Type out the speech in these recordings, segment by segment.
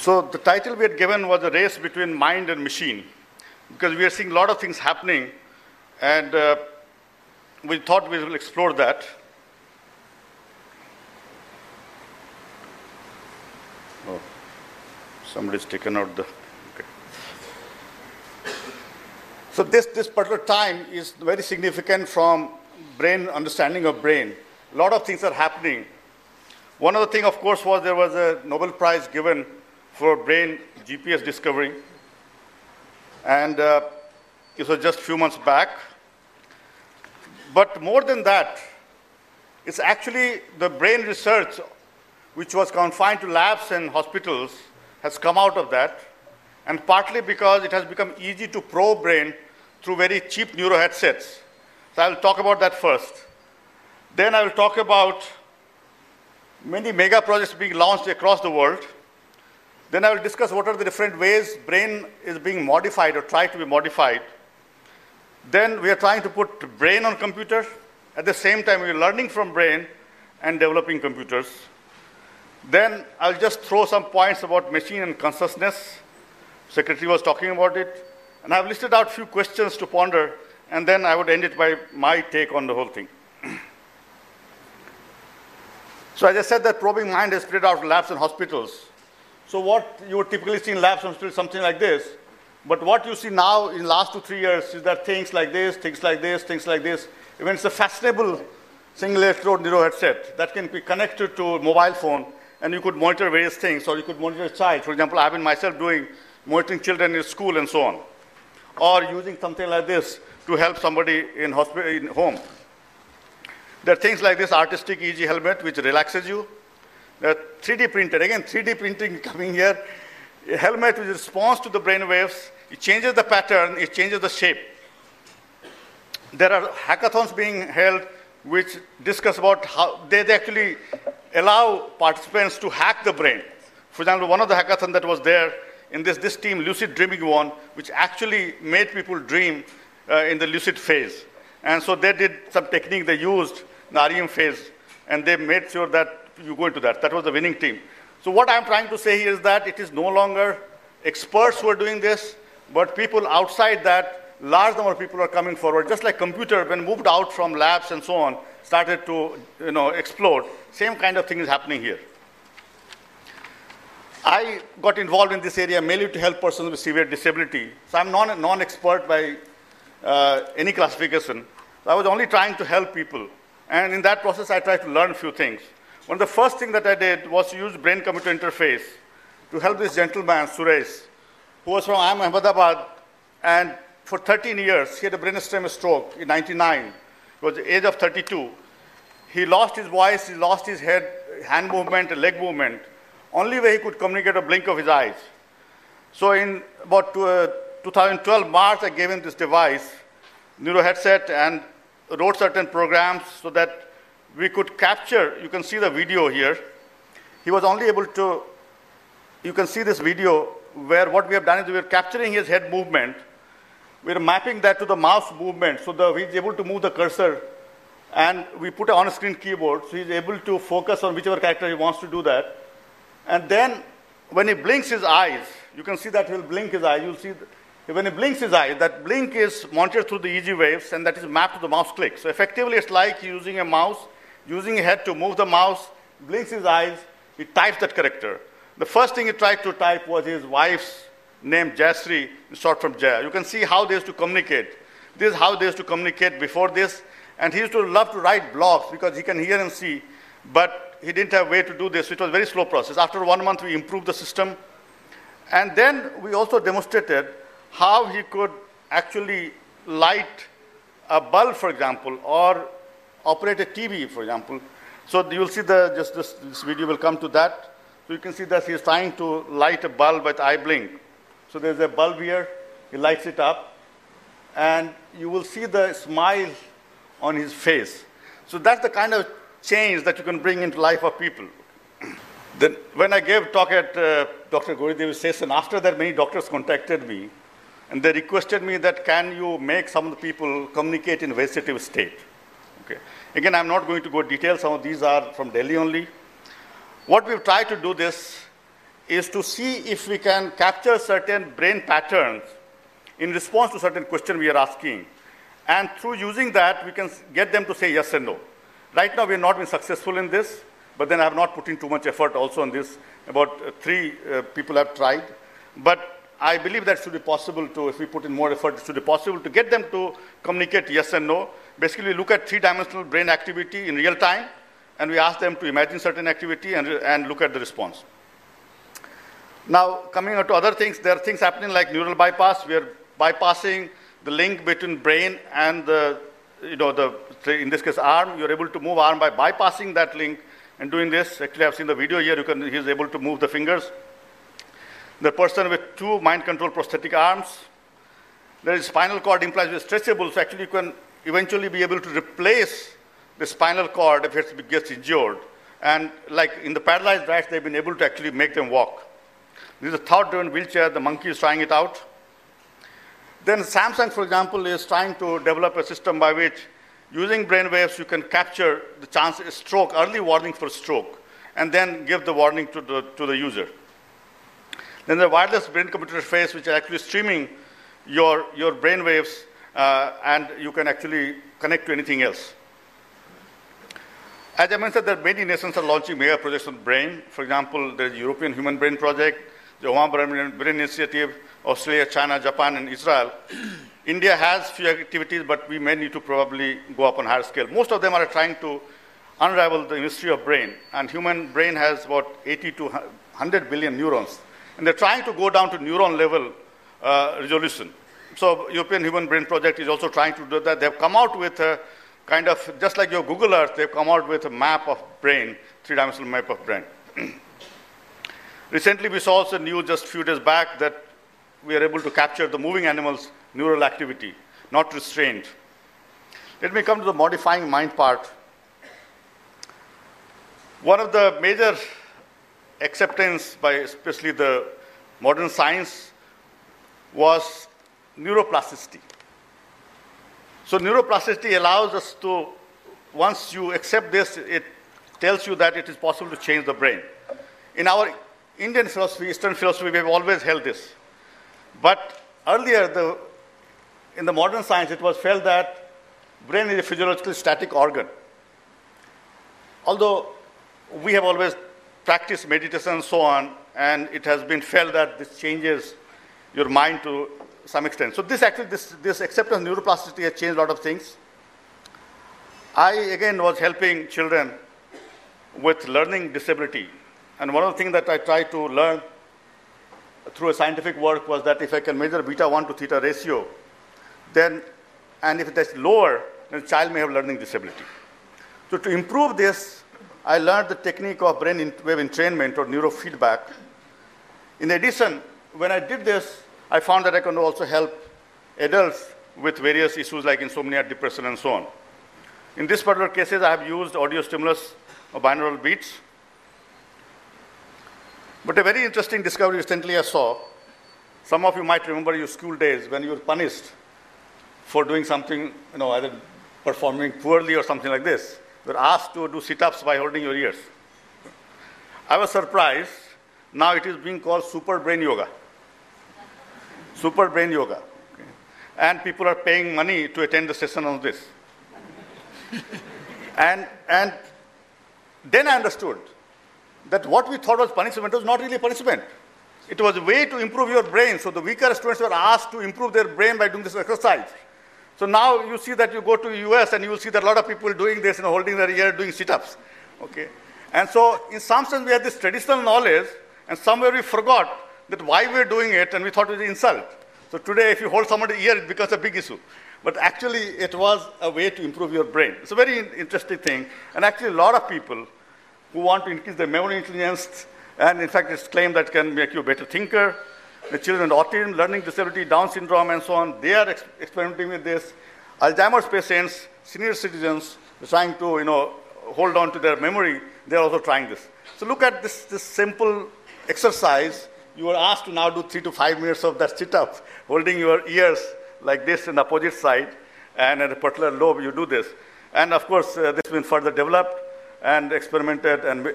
So the title we had given was a race between mind and machine, because we are seeing a lot of things happening, and we thought we will explore that. Oh, somebody's taken out the, okay. So this particular time is very significant from brain, understanding of brain. A lot of things are happening. One of the things, of course, was there was a Nobel Prize given for brain GPS discovery. And it was just a few months back. But more than that, it's actually the brain research, which was confined to labs and hospitals, has come out of that. And partly because it has become easy to probe brain through very cheap neuro headsets. So I'll talk about that first. Then I will talk about many mega projects being launched across the world. Then I will discuss what are the different ways brain is being modified or tried to be modified. Then we are trying to put brain on computer. At the same time, we are learning from brain and developing computers. Then I'll just throw some points about machine and consciousness. Secretary was talking about it. And I've listed out a few questions to ponder, and then I would end it by my take on the whole thing. So as I said, that probing mind is spread out in labs and hospitals. So what you would typically see in labs and hospitals, something like this. But what you see now in the last 2 or 3 years is that things like this, things like this, things like this. Even it's a fashionable single electrode neuro headset that can be connected to a mobile phone, and you could monitor various things, or you could monitor a child. For example, I've been myself doing monitoring children in school and so on. Or using something like this to help somebody in hospital, in home. There are things like this artistic EEG helmet, which relaxes you. There are 3D printed, again, 3D printing coming here. A helmet which responds to the brain waves. It changes the pattern, it changes the shape. There are hackathons being held which discuss about how they actually allow participants to hack the brain. For example, one of the hackathons that was there, in this team, lucid dreaming one, which actually made people dream in the lucid phase. And so they did some technique they used in the REM phase, and they made sure that you go into that. That was the winning team. So what I'm trying to say here is that it is no longer experts who are doing this, but people outside that, large number of people are coming forward. Just like computer, when moved out from labs and so on, started to explode. Same kind of thing is happening here. I got involved in this area mainly to help persons with severe disability. So I'm not a non-expert by any classification. I was only trying to help people. And in that process, I tried to learn a few things. One of the first things that I did was to use brain-computer interface to help this gentleman, Suresh, who was from Ahmedabad, and for 13 years, he had a brainstem stroke in 99. He was the age of 32. He lost his voice, he lost his head, hand movement, and leg movement. Only way he could communicate a blink of his eyes. So in about 2012 March, I gave him this device, neuro headset, and wrote certain programs so that we could capture, you can see the video here. He was only able to, you can see this video where what we have done is we are capturing his head movement. We are mapping that to the mouse movement so that he's able to move the cursor, and we put an on-screen keyboard so he's able to focus on whichever character he wants to do that. And then when he blinks his eyes, you can see that he will blink his eyes. You'll see when he blinks his eyes, that blink is monitored through the EEG waves, and that is mapped to the mouse click. So effectively, it's like using a mouse, using a head to move the mouse, blinks his eyes, he types that character. The first thing he tried to type was his wife's name, Jayashree, short from Jaya. You can see how they used to communicate. This is how they used to communicate before this. And he used to love to write blogs because he can hear and see, but he didn't have a way to do this. It was a very slow process. After 1 month, we improved the system. And then we also demonstrated how he could actually light a bulb, for example, or operate a TV, for example. So you'll see this video will come to that. So you can see that he's trying to light a bulb with eye blink. So there's a bulb here. He lights it up. And you will see the smile on his face. So that's the kind of change that you can bring into life of people. Then when I gave talk at Dr. Gauridevi's session, after that many doctors contacted me, and they requested me that can you make some of the people communicate in vegetative state. Okay. Again, I'm not going to go detail. Some of these are from Delhi only. What we've tried to do this is to see if we can capture certain brain patterns in response to certain question we are asking. And through using that, we can get them to say yes and no. Right now, we have not been successful in this, but then I have not put in too much effort also on this. About 3 people have tried. But I believe that should be possible to, if we put in more effort, it should be possible to get them to communicate yes and no. Basically, we look at 3-dimensional brain activity in real time, and we ask them to imagine certain activity and look at the response. Now, coming on to other things, there are things happening like neural bypass. We are bypassing the link between brain and in this case, arm. You're able to move arm by bypassing that link and doing this. Actually, I've seen the video here. He's able to move the fingers. The person with 2 mind-controlled prosthetic arms. There is spinal cord implants which is stretchable, so actually you can eventually be able to replace the spinal cord if it gets injured. And like in the paralyzed rats, they've been able to actually make them walk. This is a thought-driven wheelchair. The monkey is trying it out. Then Samsung, for example, is trying to develop a system by which, using brain waves, you can capture the chance of stroke, early warning for stroke, and then give the warning to the user. Then the wireless brain-computer interface, which is actually streaming your brain waves, and you can actually connect to anything else. As I mentioned, there are many nations are launching mega projects on brain. For example, there is the European Human Brain Project, the Obama Brain Initiative, Australia, China, Japan, and Israel. India has few activities, but we may need to probably go up on higher scale. Most of them are trying to unravel the mystery of brain. And human brain has about 80 to 100 billion neurons. And they're trying to go down to neuron level resolution. So European Human Brain Project is also trying to do that. They've come out with a kind of, just like your Google Earth, they've come out with a map of brain, 3-dimensional map of brain. Recently, we saw also news just a few days back that we are able to capture the moving animals' neural activity, not restrained. Let me come to the modifying mind part. One of the major acceptance by especially the modern science was neuroplasticity. So neuroplasticity allows us to, once you accept this, it tells you that it is possible to change the brain. In our Indian philosophy, Eastern philosophy, we have always held this. But earlier, in the modern science, it was felt that brain is a physiologically static organ. Although we have always practiced meditation and so on, and it has been felt that this changes your mind to some extent. So this acceptance of neuroplasticity has changed a lot of things. I, again, was helping children with learning disability. And one of the things that I tried to learn through a scientific work was that if I can measure beta 1 to theta ratio, then, and if it is lower, then the child may have learning disability. So to improve this, I learned the technique of brain wave entrainment or neurofeedback. In addition, when I did this, I found that I can also help adults with various issues like insomnia, depression, and so on. In this particular cases, I have used audio stimulus or binaural beats. But a very interesting discovery recently I saw. Some of you might remember your school days when you were punished for doing something, either performing poorly or something like this. You were asked to do sit-ups by holding your ears. I was surprised. Now it is being called super brain yoga. Super brain yoga. Okay. And people are paying money to attend the session on this. and then I understood that what we thought was punishment was not really punishment. It was a way to improve your brain. So the weaker students were asked to improve their brain by doing this exercise. So now you see that you go to the US and you will see that a lot of people doing this, holding their ear, doing sit-ups. Okay? And so in some sense we had this traditional knowledge, and somewhere we forgot that why we're doing it, and we thought it was an insult. So today if you hold somebody's ear, it becomes a big issue. But actually it was a way to improve your brain. It's a very interesting thing. And actually a lot of people who want to increase their memory intelligence, and in fact it's claimed that can make you a better thinker. The children with autism, learning disability, Down syndrome, and so on, they are experimenting with this. Alzheimer's patients, senior citizens, trying to hold on to their memory, they're also trying this. So look at this simple exercise. You are asked to now do 3 to 5 minutes of that sit-up, holding your ears like this in the opposite side, and at a particular lobe you do this. And of course, this has been further developed and experimented, and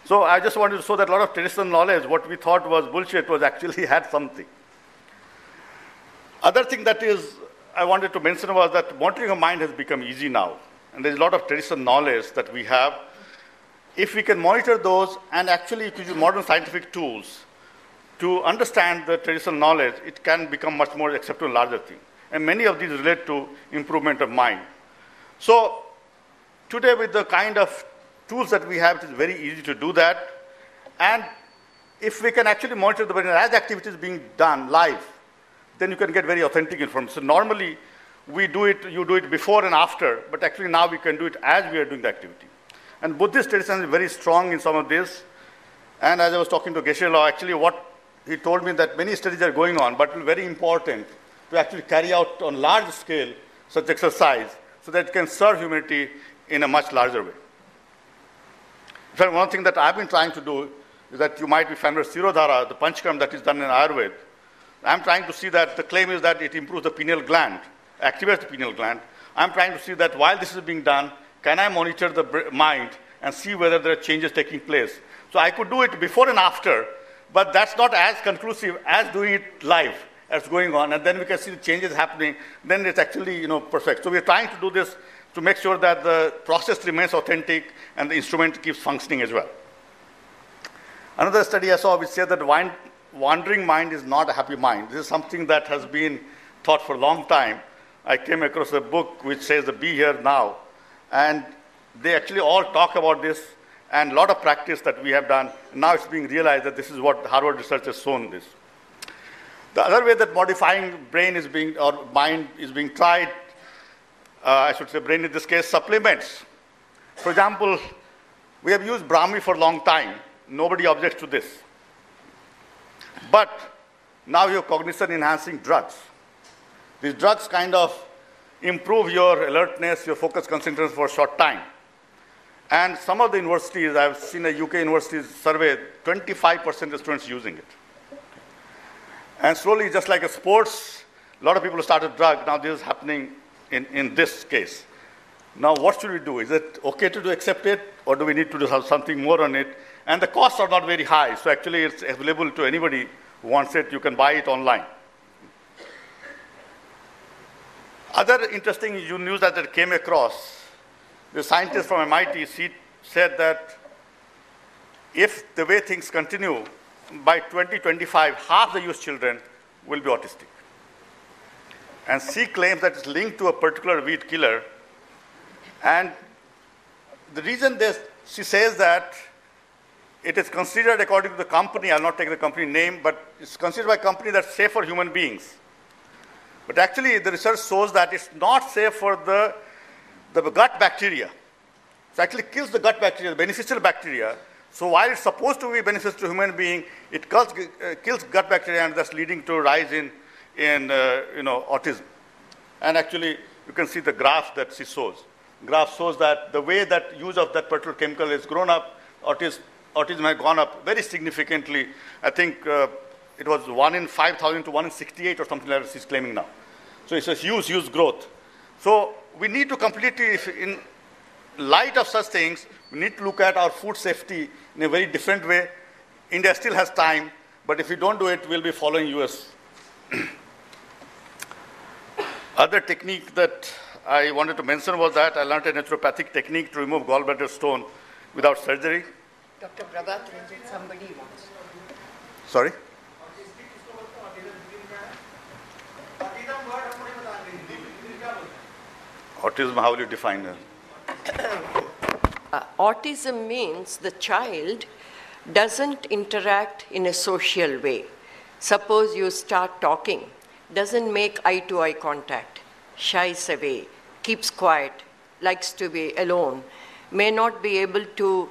So I just wanted to show that a lot of traditional knowledge, what we thought was bullshit, was actually had something. Other thing that is I wanted to mention was that monitoring of mind has become easy now. And there's a lot of traditional knowledge that we have. If we can monitor those and actually use modern scientific tools to understand the traditional knowledge, it can become much more acceptable and larger thing. And many of these relate to improvement of mind. So today with the kind of tools that we have, it is very easy to do that. And if we can actually monitor the brain as activities being done live, then you can get very authentic information. So normally, you do it before and after, but actually now we can do it as we are doing the activity. And Buddhist tradition is very strong in some of this. And as I was talking to Geshe Law, actually what he told me that many studies are going on, but it's very important to actually carry out on large scale such exercise so that it can serve humanity in a much larger way. In fact, one thing that I've been trying to do is that you might be familiar with Sirodhara, the Panchakram that is done in Ayurveda. I'm trying to see that the claim is that it improves the pineal gland, activates the pineal gland. I'm trying to see that while this is being done, can I monitor the mind and see whether there are changes taking place? So I could do it before and after, but that's not as conclusive as doing it live as going on. And then we can see the changes happening. Then it's actually perfect. So we're trying to do this to make sure that the process remains authentic and the instrument keeps functioning as well. Another study I saw which said that wandering mind is not a happy mind. This is something that has been taught for a long time. I came across a book which says the Be Here Now. And they actually all talk about this and a lot of practice that we have done. Now it's being realized that this is what Harvard research has shown this. The other way that modifying brain is being, or mind is being tried, I should say brain in this case, supplements. For example, we have used Brahmi for a long time. Nobody objects to this. But now you have cognition enhancing drugs. These drugs kind of improve your alertness, your focus concentration for a short time. And some of the universities, I've seen a UK university survey, 25% of students using it. And slowly, just like a sports, a lot of people started drug. Now this is happening in this case. Now what should we do? Is it okay to accept it, or do we need to do something more on it? And the costs are not very high, so actually it's available to anybody who wants it. You can buy it online. Other interesting news that I came across, the scientist from MIT said that if the way things continue, by 2025, half the US children will be autistic. And she claims that it's linked to a particular weed killer. And the reason she says that it is considered, according to the company, I'll not take the company name, but it's considered by a company that's safe for human beings. But actually, the research shows that it's not safe for the gut bacteria. It actually kills the gut bacteria, the beneficial bacteria. So while it's supposed to be beneficial to human being, it kills gut bacteria, and that's leading to a rise in autism. And actually, you can see the graph that she shows. Graph shows that the way that use of that particular chemical has grown up, autism has gone up very significantly. I think it was 1 in 5,000 to 1 in 68 or something like that she's claiming now. So it's a huge growth. So we need to completely, in light of such things, we need to look at our food safety in a very different way. India still has time, but if we don't do it, we'll be following US. Other technique that I wanted to mention was that I learned a naturopathic technique to remove gallbladder stone without surgery. Dr. Prabhat Ranjan, somebody wants. Sorry? Autism, how will you define it? Autism means the child doesn't interact in a social way. Suppose you start talking, doesn't make eye-to-eye contact, shies away, keeps quiet, likes to be alone, may not be able to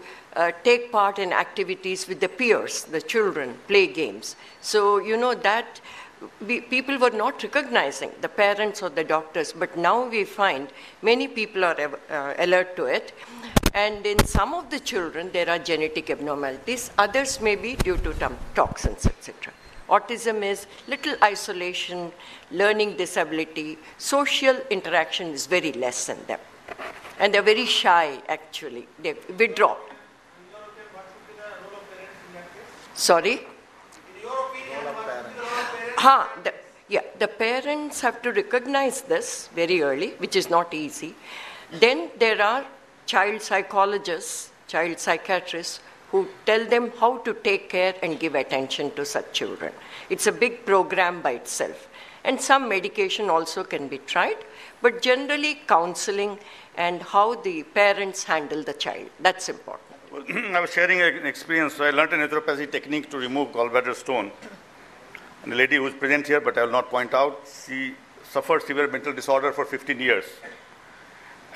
take part in activities with the peers, the children, play games. So, that people were not recognizing, the parents or the doctors, but now we find many people are alert to it. And in some of the children, there are genetic abnormalities. Others may be due to toxins, etc. Autism is little isolation, learning disability, social interaction is very less in them. And they're very shy, actually. They withdraw. Sorry? Ha, the parents have to recognize this very early, which is not easy. Then there are child psychologists, child psychiatrists, who tell them how to take care and give attention to such children. It's a big program by itself. And some medication also can be tried, but generally counseling and how the parents handle the child, that's important. Well, I was sharing an experience. So I learned a naturopathy technique to remove gallbladder stone. And the lady who is present here, but I will not point out, she suffered severe mental disorder for 15 years.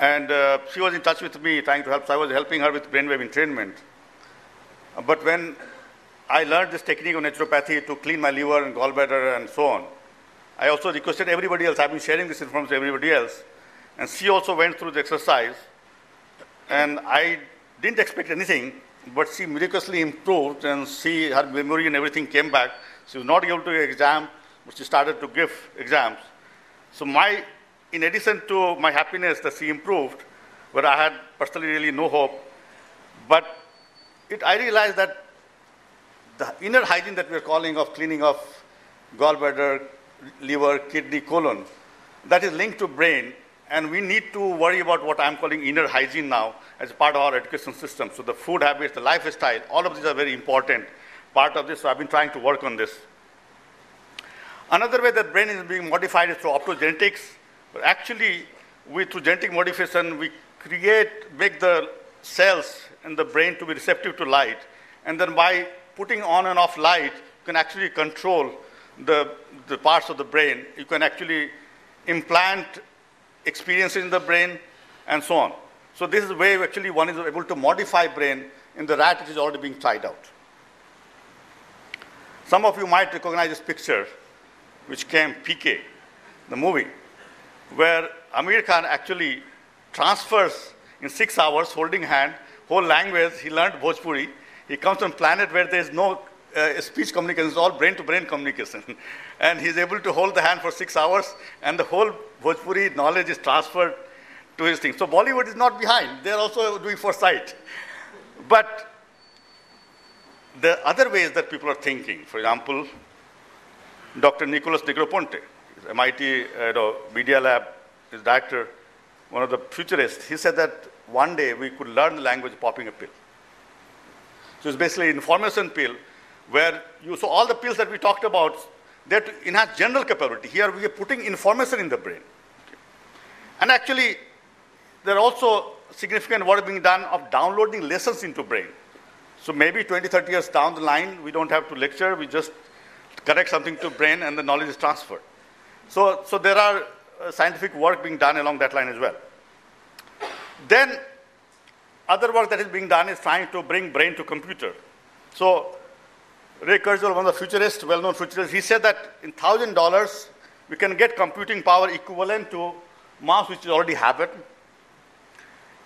And she was in touch with me, trying to help. So I was helping her with brainwave entrainment. But when I learned this technique of naturopathy to clean my liver and gallbladder and so on, I also requested everybody else. I've been sharing this information to everybody else. And she also went through the exercise. And I didn't expect anything, but she miraculously improved, and her memory and everything came back. She was not able to give exam, but she started to give exams. So in addition to my happiness that she improved, but I had personally really no hope, but I realized that the inner hygiene that we're calling of cleaning of gallbladder, liver, kidney, colon, that is linked to brain, and we need to worry about what I'm calling inner hygiene now as part of our education system. So the food habits, the lifestyle, all of these are very important part of this, so I've been trying to work on this. Another way that brain is being modified is through optogenetics. But actually, through genetic modification, we make the cells in the brain to be receptive to light. And then by putting on and off light, you can actually control the parts of the brain. You can actually implant experiences in the brain and so on. So this is the way actually one is able to modify brain in the rat which is already being tried out. Some of you might recognize this picture, which came PK, the movie, where Amir Khan actually transfers in 6 hours, holding hand, whole language. He learned Bhojpuri. He comes from a planet where there is no speech communication, it's all brain-to-brain communication. And he's able to hold the hand for 6 hours, and the whole Bhojpuri knowledge is transferred to his thing. So Bollywood is not behind. They're also doing for sight. But the other ways that people are thinking, for example, Dr. Nicholas Negroponte, MIT Media Lab, his director, one of the futurists, he said that one day we could learn the language popping a pill. So it's basically an information pill where so all the pills that we talked about, they're to enhance general capability. Here we are putting information in the brain. Okay. And actually, there are also significant work being done of downloading lessons into brain. So maybe 20, 30 years down the line, we don't have to lecture, we just correct something to brain and the knowledge is transferred. So there are scientific work being done along that line as well. Then other work that is being done is trying to bring brain to computer. So Ray Kurzweil, one of the futurists, well-known futurists, he said that in $1,000, we can get computing power equivalent to mass which is already happened.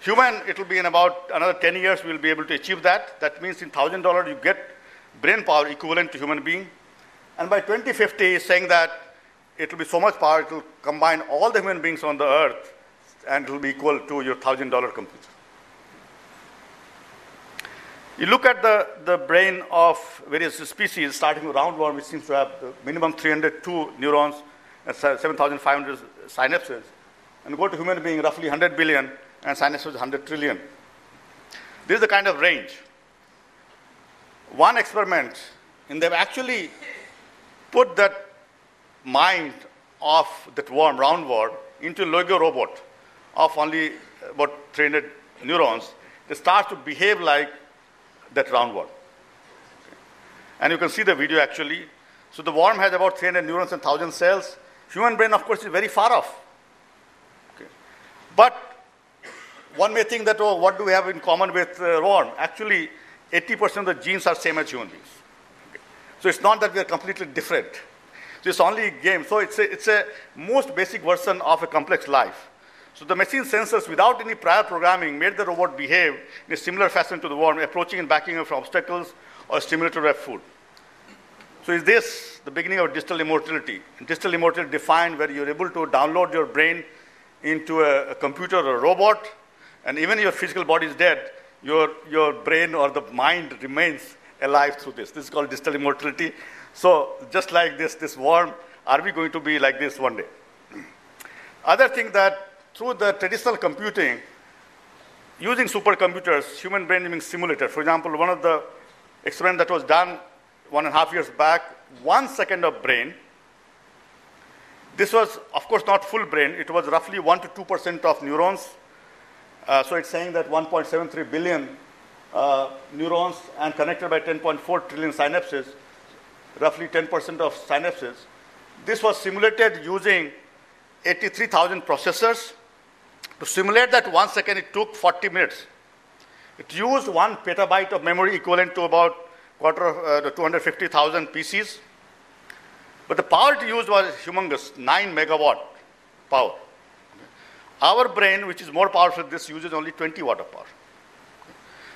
Human, it will be in about another 10 years, we will be able to achieve that. That means in $1,000, you get brain power equivalent to human being. And by 2050, he's saying that it will be so much power, it will combine all the human beings on the earth, and it will be equal to your $1,000 computer. You look at the brain of various species, starting with roundworm, which seems to have the minimum 302 neurons and 7,500 synapses, and go to human being, roughly 100 billion, and synapses 100 trillion. This is the kind of range. One experiment, and they've actually put that mind of that worm, roundworm, into a Lego robot of only about 300 neurons. It starts to behave like that roundworm. Okay. And you can see the video actually. So the worm has about 300 neurons and 1,000 cells. Human brain, of course, is very far off. Okay. But one may think that, oh, what do we have in common with worm? Actually, 80% of the genes are same as human beings. Okay. So it's not that we are completely different. So it's only a game. So it's a most basic version of a complex life. So the machine sensors, without any prior programming, made the robot behave in a similar fashion to the worm, approaching and backing up from obstacles or stimulated by food. So is this the beginning of digital immortality? Digital immortality defined where you're able to download your brain into a computer or a robot, and even your physical body is dead, your brain or the mind remains alive through this. This is called digital immortality. So just like this worm, are we going to be like this one day? Other thing that through the traditional computing, using supercomputers, human brain is being simulated. For example, one of the experiments that was done 1.5 years back, 1 second of brain. This was, of course, not full brain. It was roughly 1 to 2% of neurons. So it's saying that 1.73 billion neurons and connected by 10.4 trillion synapses, roughly 10% of synapses. This was simulated using 83,000 processors. To simulate that 1 second, it took 40 minutes. It used 1 petabyte of memory equivalent to about quarter of the 250,000 PCs. But the power it used was humongous, 9 megawatt power. Our brain, which is more powerful, this uses only 20 watt of power.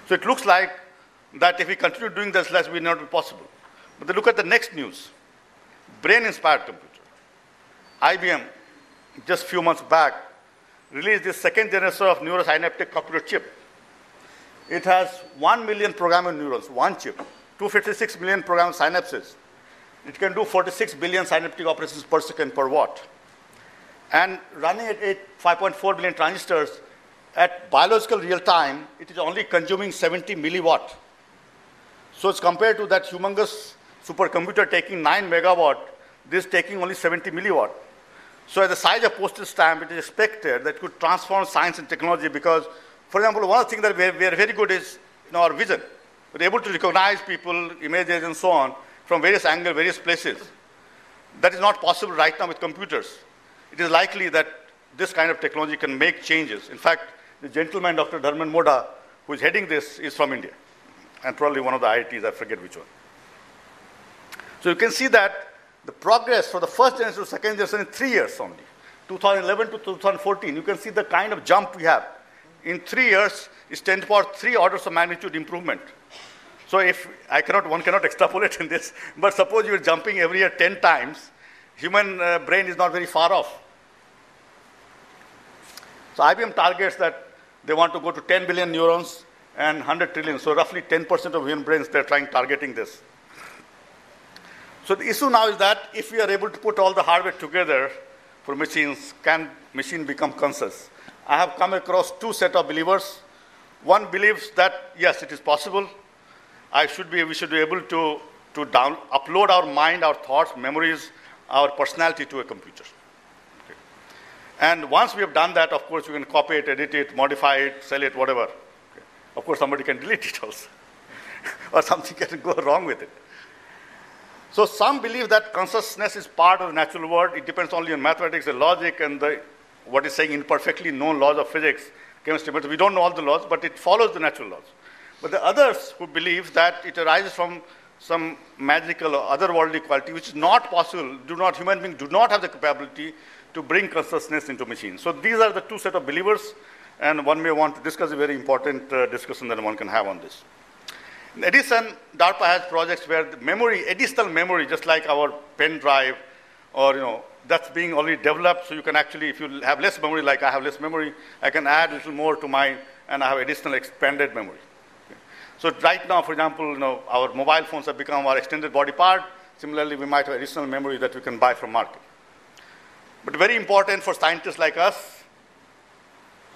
So it looks like that if we continue doing this, less will not be possible. But then look at the next news. Brain-inspired computer. IBM, just a few months back, released this second generation of neurosynaptic computer chip. It has 1 million programmable neurons, one chip, 256 million programmable synapses. It can do 46 billion synaptic operations per second per watt. And running at 5.4 billion transistors at biological real time, it is only consuming 70 milliwatt. So it's compared to that humongous supercomputer taking 9 megawatt, this taking only 70 milliwatt. So at the size of postage stamp, it is expected that it could transform science and technology because, for example, one of the things that we are very good is our vision. We're able to recognize people, images, and so on from various angles, various places. That is not possible right now with computers. It is likely that this kind of technology can make changes. In fact, the gentleman, Dr. Dharman Moda, who is heading this, is from India, and probably one of the IITs, I forget which one. So you can see that the progress for the first generation to second generation in 3 years only, 2011 to 2014, you can see the kind of jump we have. In 3 years, it's 10 to the power 3 orders of magnitude improvement. So if one cannot extrapolate in this, but suppose you're jumping every year 10 times, human brain is not very far off. So IBM targets that they want to go to 10 billion neurons and 100 trillion. So roughly 10% of human brains, they're targeting this. So the issue now is that if we are able to put all the hardware together for machines, can machine become conscious? I have come across 2 sets of believers. One believes that, yes, it is possible. We should be able to upload our mind, our thoughts, memories, our personality to a computer. Okay. And once we have done that, of course, you can copy it, edit it, modify it, sell it, whatever. Okay. Of course, somebody can delete it also. Or something can go wrong with it. So some believe that consciousness is part of the natural world. It depends only on mathematics and logic and what is saying imperfectly known laws of physics, chemistry. But we don't know all the laws, but it follows the natural laws. But the others who believe that it arises from some magical or otherworldly quality, which is not possible. Human beings do not have the capability to bring consciousness into machines. So these are the 2 sets of believers, and one may want to discuss a very important discussion that one can have on this. In addition, DARPA has projects where the memory, additional memory, just like our pen drive, or that's being already developed. So you can actually, if you have less memory, like I have less memory, I can add a little more to mine, and I have additional expanded memory. So right now, for example, our mobile phones have become our extended body part. Similarly, we might have additional memory that we can buy from market. But very important for scientists like us,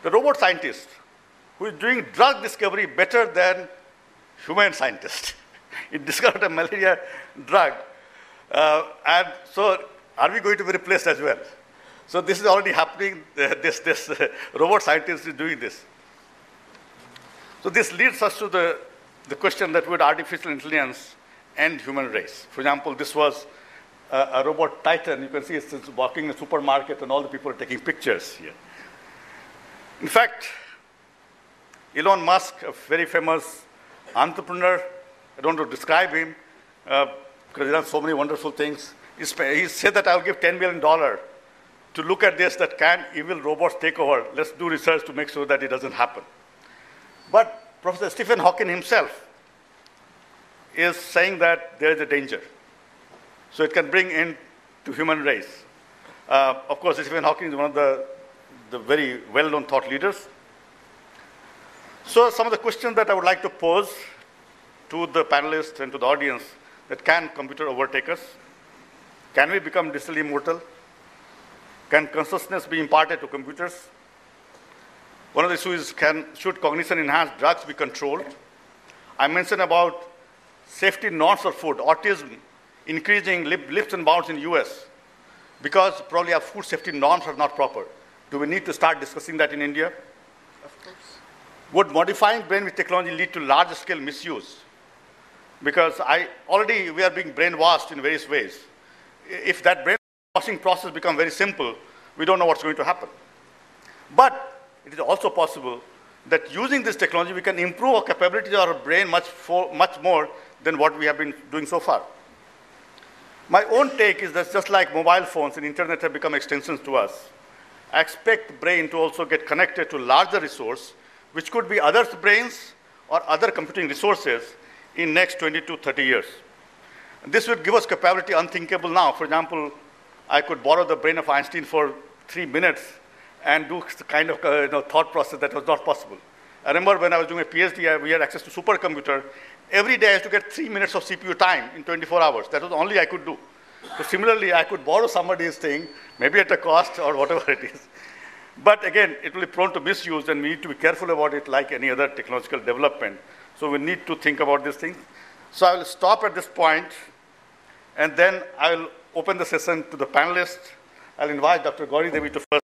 the robot scientist who is doing drug discovery better than human scientist. It discovered a malaria drug. And so are we going to be replaced as well? So this is already happening. This robot scientist is doing this. So this leads us to the question that would artificial intelligence end human race. For example, this was a robot Titan. You can see it's walking in a supermarket and all the people are taking pictures here. In fact, Elon Musk, a very famous entrepreneur, I don't want to describe him because he does so many wonderful things. He said that I'll give $10 million to look at this, that can evil robots take over? Let's do research to make sure that it doesn't happen. But Professor Stephen Hawking himself is saying that there is a danger. So it can bring end to human race. Of course, Stephen Hawking is one of the very well-known thought leaders. So some of the questions that I would like to pose to the panelists and to the audience that can computer overtake us? Can we become digitally immortal? Can consciousness be imparted to computers? One of the issues is, should cognition-enhanced drugs be controlled? I mentioned about safety norms for food, autism increasing leaps and bounds in the US because probably our food safety norms are not proper. Do we need to start discussing that in India? Of course. Would modifying brain with technology lead to large-scale misuse? Because we are being brainwashed in various ways. If that brainwashing process becomes very simple, we don't know what's going to happen. But it is also possible that using this technology, we can improve our capability of our brain much more than what we have been doing so far. My own take is that just like mobile phones and internet have become extensions to us, I expect the brain to also get connected to larger resource, which could be others' brains or other computing resources in next 20 to 30 years. And this would give us capability unthinkable now. For example, I could borrow the brain of Einstein for 3 minutes and do the kind of thought process that was not possible. I remember when I was doing a PhD, we had access to supercomputer. Every day I used to get 3 minutes of CPU time in 24 hours. That was the only I could do. So similarly, I could borrow somebody's thing, maybe at a cost or whatever it is. But again, it will be prone to misuse, and we need to be careful about it like any other technological development. So we need to think about these things. So I will stop at this point, and then I will open the session to the panelists. I'll invite Dr. Gauri Devi to first